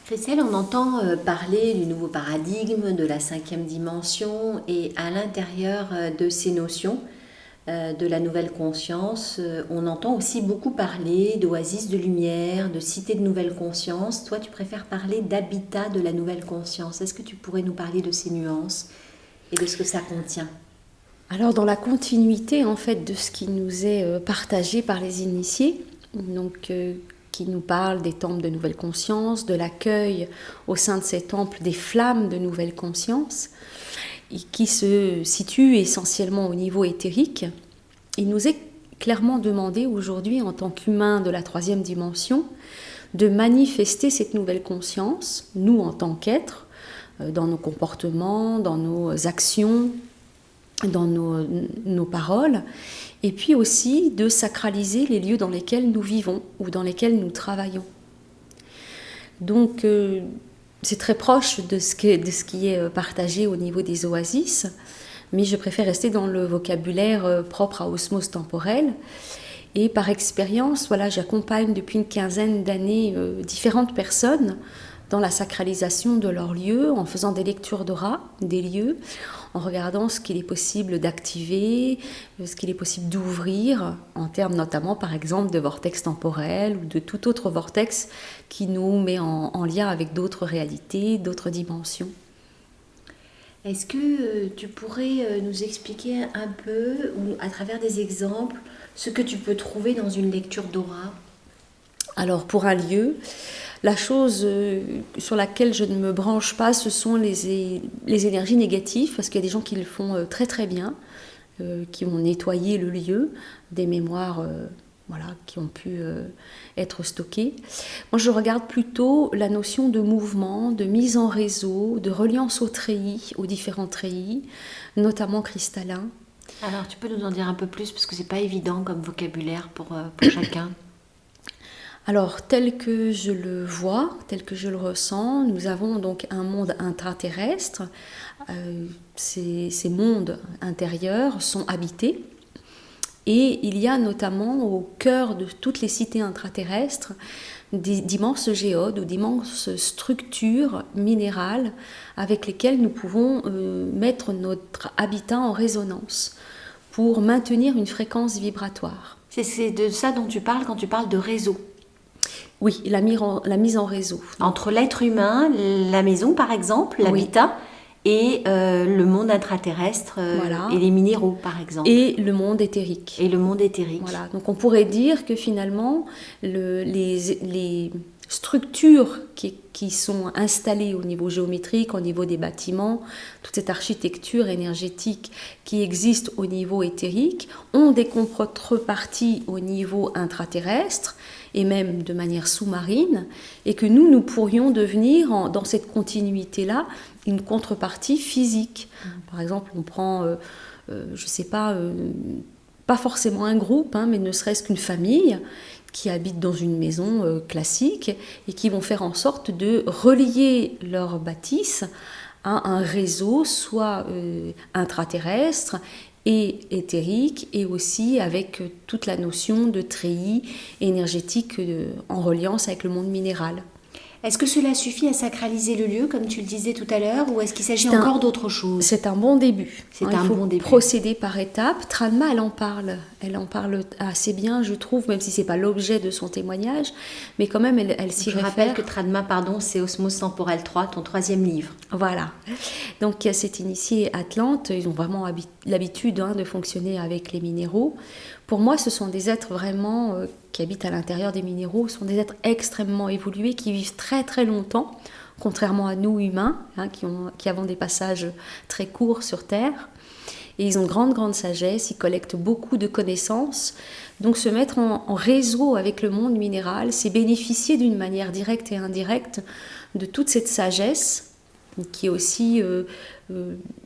Christelle, on entend parler du nouveau paradigme, de la cinquième dimension, et à l'intérieur de ces notions de la nouvelle conscience, on entend aussi beaucoup parler d'oasis de lumière, de cité de nouvelle conscience. Toi, tu préfères parler d'habitat de la nouvelle conscience. Est-ce que tu pourrais nous parler de ces nuances et de ce que ça contient? Alors dans la continuité en fait de ce qui nous est partagé par les initiés, qui nous parlent des temples de nouvelle conscience, de l'accueil au sein de ces temples des flammes de nouvelle conscience, et qui se situent essentiellement au niveau éthérique, il nous est clairement demandé aujourd'hui en tant qu'humains de la troisième dimension de manifester cette nouvelle conscience, nous en tant qu'êtres, dans nos comportements, dans nos actions, dans nos paroles, et puis aussi de sacraliser les lieux dans lesquels nous vivons ou dans lesquels nous travaillons. Donc c'est très proche de ce qui est partagé au niveau des oasis, mais je préfère rester dans le vocabulaire propre à Osmose Temporelle. Et par expérience, voilà, j'accompagne depuis une quinzaine d'années différentes personnes dans la sacralisation de leurs lieux, en faisant des lectures d'aura des lieux, en regardant ce qu'il est possible d'activer, ce qu'il est possible d'ouvrir, en termes notamment par exemple de vortex temporel ou de tout autre vortex qui nous met en lien avec d'autres réalités, d'autres dimensions. Est-ce que tu pourrais nous expliquer un peu, ou à travers des exemples, ce que tu peux trouver dans une lecture d'aura? Alors pour un lieu, la chose sur laquelle je ne me branche pas, ce sont les énergies négatives, parce qu'il y a des gens qui le font très très bien, qui ont nettoyé le lieu, des mémoires voilà, qui ont pu être stockées. Moi, je regarde plutôt la notion de mouvement, de mise en réseau, de reliance aux treillis, aux différents treillis, notamment cristallins. Alors, tu peux nous en dire un peu plus, parce que c'est pas évident comme vocabulaire pour chacun. Alors, tel que je le vois, tel que je le ressens, nous avons donc un monde intraterrestre. Ces mondes intérieurs sont habités. Et il y a notamment au cœur de toutes les cités intraterrestres d'immenses géodes ou d'immenses structures minérales avec lesquelles nous pouvons mettre notre habitat en résonance pour maintenir une fréquence vibratoire. C'est de ça dont tu parles quand tu parles de réseau. Oui, la mise en réseau. Entre l'être humain, la maison par exemple, l'habitat, et le monde intraterrestre voilà. Et les minéraux par exemple. Et le monde éthérique. Et le monde éthérique. Voilà, donc on pourrait dire que finalement, les structures qui sont installées au niveau géométrique, au niveau des bâtiments, toute cette architecture énergétique qui existe au niveau éthérique, ont des contreparties au niveau intraterrestre, et même de manière sous-marine, et que nous pourrions devenir, dans cette continuité-là, une contrepartie physique. Par exemple, on prend, je ne sais pas, pas forcément un groupe, mais ne serait-ce qu'une famille qui habite dans une maison classique et qui vont faire en sorte de relier leur bâtisse à un réseau, soit intraterrestre, et éthérique, et aussi avec toute la notion de treillis énergétique en reliance avec le monde minéral. Est-ce que cela suffit à sacraliser le lieu, comme tu le disais tout à l'heure, ou est-ce qu'il s'agit encore d'autre chose? C'est un bon début. C'est un bon début. Procéder par étapes. Tranma, elle en parle. Elle en parle assez bien, je trouve, même si ce n'est pas l'objet de son témoignage, mais quand même, elle s'y réfère. Je rappelle que Tranma, c'est Osmose Temporelle 3, ton 3e livre. Voilà. Donc, cet initié Atlante, ils ont vraiment l'habitude de fonctionner avec les minéraux. Pour moi, ce sont des êtres vraiment qui habitent à l'intérieur des minéraux, ce sont des êtres extrêmement évolués qui vivent très très longtemps, contrairement à nous humains, qui avons des passages très courts sur Terre. Et ils ont grande sagesse, ils collectent beaucoup de connaissances. Donc se mettre en réseau avec le monde minéral, c'est bénéficier d'une manière directe et indirecte de toute cette sagesse, qui est aussi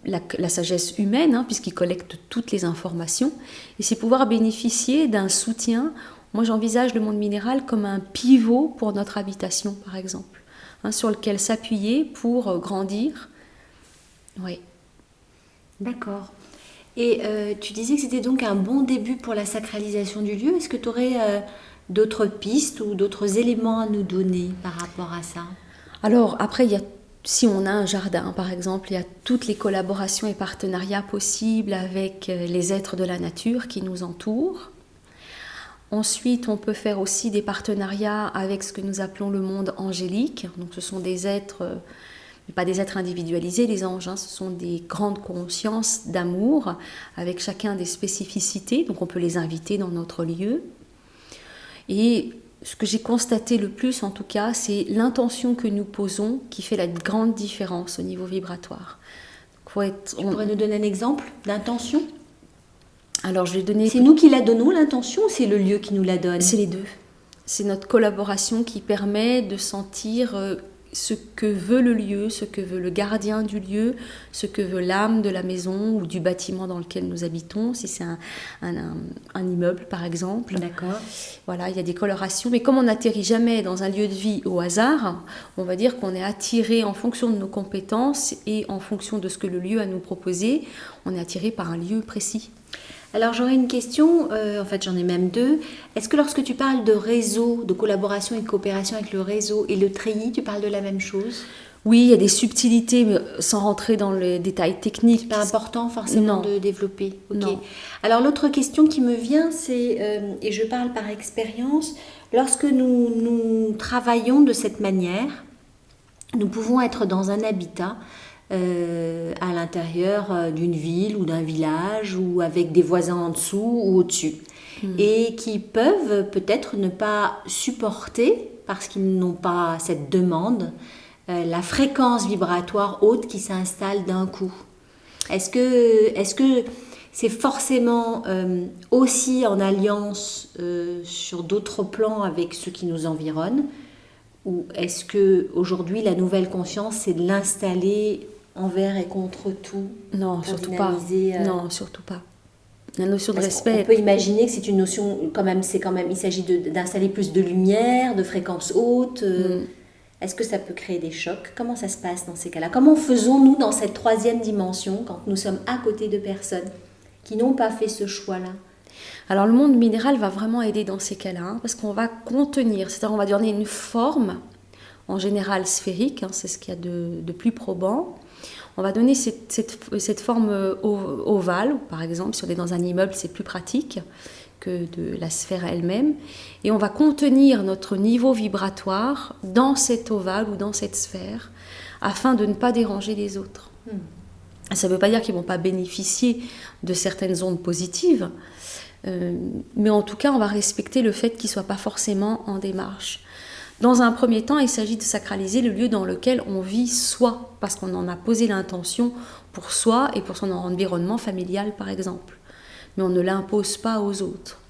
la sagesse humaine, puisqu'il collecte toutes les informations, et c'est pouvoir bénéficier d'un soutien. Moi, j'envisage le monde minéral comme un pivot pour notre habitation, par exemple, sur lequel s'appuyer pour grandir. Oui. D'accord. Et tu disais que c'était donc un bon début pour la sacralisation du lieu. Est-ce que tu aurais d'autres pistes ou d'autres éléments à nous donner par rapport à ça ? Alors après, si on a un jardin par exemple, il y a toutes les collaborations et partenariats possibles avec les êtres de la nature qui nous entourent. Ensuite, on peut faire aussi des partenariats avec ce que nous appelons le monde angélique. Donc ce sont des êtres, mais pas des êtres individualisés, les anges, ce sont des grandes consciences d'amour avec chacun des spécificités. Donc on peut les inviter dans notre lieu. Et ce que j'ai constaté le plus, en tout cas, c'est l'intention que nous posons qui fait la grande différence au niveau vibratoire. Tu pourrais nous donner un exemple d'intention ? Alors, je vais donner... C'est nous qui la donnons, l'intention, ou c'est le lieu qui nous la donne ? C'est les deux. C'est notre collaboration qui permet de sentir ce que veut le lieu, ce que veut le gardien du lieu, ce que veut l'âme de la maison ou du bâtiment dans lequel nous habitons, si c'est un immeuble par exemple. D'accord. Voilà, il y a des colorations, mais comme on n'atterrit jamais dans un lieu de vie au hasard, on va dire qu'on est attiré en fonction de nos compétences et en fonction de ce que le lieu a à nous proposer, on est attiré par un lieu précis. Alors j'aurais une question, en fait j'en ai même deux. Est-ce que lorsque tu parles de réseau, de collaboration et de coopération avec le réseau et le treillis, tu parles de la même chose ? Oui, il y a des subtilités, mais sans rentrer dans les détails techniques. C'est pas important forcément de développer. Okay. Non. Alors l'autre question qui me vient, c'est, et je parle par expérience, lorsque nous travaillons de cette manière, nous pouvons être dans un habitat à l'intérieur d'une ville ou d'un village ou avec des voisins en dessous ou au-dessus et qui peuvent peut-être ne pas supporter parce qu'ils n'ont pas cette demande la fréquence vibratoire haute qui s'installe d'un coup. Est-ce que c'est forcément aussi en alliance sur d'autres plans avec ceux qui nous environnent, ou est-ce que aujourd'hui la nouvelle conscience c'est de l'installer envers et contre tout? Non, surtout pas. Non, surtout pas. La notion de respect. On peut imaginer que c'est une notion quand même. Il s'agit d'installer plus de lumière, de fréquences hautes. Est-ce que ça peut créer des chocs? Comment ça se passe dans ces cas-là? Comment faisons-nous dans cette troisième dimension quand nous sommes à côté de personnes qui n'ont pas fait ce choix-là? Alors le monde minéral va vraiment aider dans ces cas-là, parce qu'on va contenir, c'est-à-dire on va donner une forme, en général sphérique, c'est ce qu'il y a de plus probant. On va donner cette forme ovale, par exemple, si on est dans un immeuble, c'est plus pratique que de la sphère elle-même. Et on va contenir notre niveau vibratoire dans cet ovale ou dans cette sphère, afin de ne pas déranger les autres. Ça ne veut pas dire qu'ils ne vont pas bénéficier de certaines ondes positives, mais en tout cas, on va respecter le fait qu'ils ne soient pas forcément en démarche. Dans un premier temps, il s'agit de sacraliser le lieu dans lequel on vit soi, parce qu'on en a posé l'intention pour soi et pour son environnement familial, par exemple. Mais on ne l'impose pas aux autres.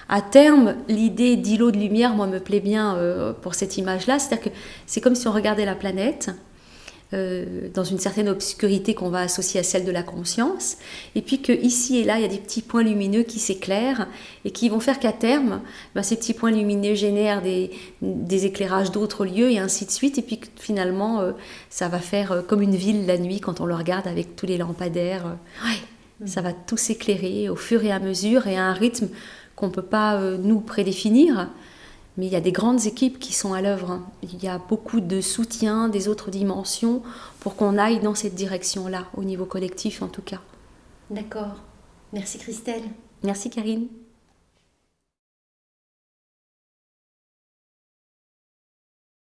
À terme, l'idée d'îlot de lumière, moi, me plaît bien pour cette image-là. C'est-à-dire que c'est comme si on regardait la planète dans une certaine obscurité qu'on va associer à celle de la conscience, et puis qu'ici et là, il y a des petits points lumineux qui s'éclairent et qui vont faire qu'à terme, ces petits points lumineux génèrent des éclairages d'autres lieux et ainsi de suite, et puis finalement, ça va faire comme une ville la nuit quand on le regarde avec tous les lampadaires. Ça va tout s'éclairer au fur et à mesure et à un rythme qu'on ne peut pas nous prédéfinir. Mais il y a des grandes équipes qui sont à l'œuvre. Il y a beaucoup de soutien des autres dimensions pour qu'on aille dans cette direction-là, au niveau collectif en tout cas. D'accord. Merci Christelle. Merci Karine.